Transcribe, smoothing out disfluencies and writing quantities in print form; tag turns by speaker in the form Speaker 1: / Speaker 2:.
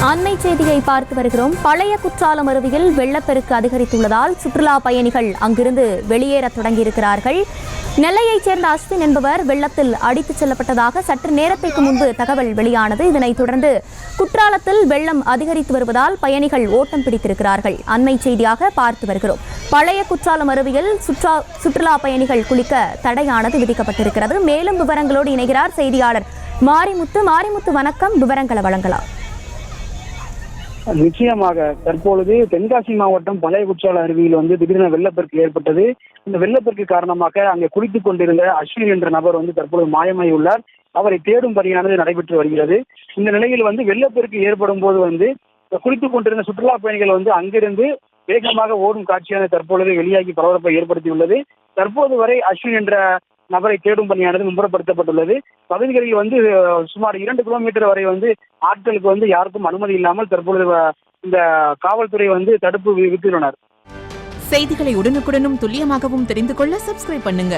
Speaker 1: அண்மை செய்தியை பார்த்து வருகிறோம். பழைய குற்றாலம் அருவியில் வெள்ளப்பெருக்கு அதிகரித்துள்ளதால் சுற்றுலா பயணிகள் அங்கிருந்து வெளியேற தொடங்கியிருக்கிறார்கள். நெல்லையைச் சேர்ந்த அஸ்வின் என்பவர் வெள்ளத்தில் அடித்துச் செல்லப்பட்டதாக சற்று நேரத்திற்கு முன்பு தகவல் வெளியானது. இதனைத் தொடர்ந்து குற்றாலத்தில் வெள்ளம் அதிகரித்து வருவதால் பயணிகள் ஓட்டம் பிடித்திருக்கிறார்கள். அண்மை செய்தியாக பார்த்து வருகிறோம். பழைய குற்றாலம் அருவியில் சுற்றுலா பயணிகள் குளிக்க தடையானது விதிக்கப்பட்டிருக்கிறது. மேலும் விவரங்களோடு இணைகிறார் செய்தியாளர் மாரிமுத்து. வணக்கம், விவரங்களை வழங்கலாம்.
Speaker 2: நிச்சயமாக தற்பொழுது தென்காசி மாவட்டம் பழைய குற்றால அருவியில் திடீரென வெள்ளப்பெருக்கு ஏற்பட்டது. இந்த வெள்ளப்பெருக்கு காரணமாக அங்கே குளித்துக் கொண்டிருந்த அஸ்வின் என்ற நபர் தற்பொழுது மாயமாகியுள்ளார். அவரை தேடும் பணியானது நடைபெற்று வருகிறது. இந்த நிலையில் வெள்ளப்பெருக்கு ஏற்படும் போது குளித்துக் கொண்டிருந்த சுற்றுலா பயணிகள் அங்கிருந்து வேகமாக ஓடும் காட்சியான தற்பொழுது வெளியாகி பரபரப்பை ஏற்படுத்தியுள்ளது. தற்போது வரை அஸ்வின் என்ற நபரை தேடும் பணியானது மும்முரப்படுத்தப்பட்டுள்ளது. பகுதிகளில் சுமார் 2 கிலோமீட்டர் வரை ஆட்களுக்கு யாருக்கும் அனுமதி இல்லாமல் தற்பொழுது இந்த காவல்துறை தடுப்பு விதித்துள்ளனர்.
Speaker 3: செய்திகளை உடனுக்குடனும் துல்லியமாகவும் தெரிந்து கொள்ள சப்ஸ்கிரைப் பண்ணுங்க.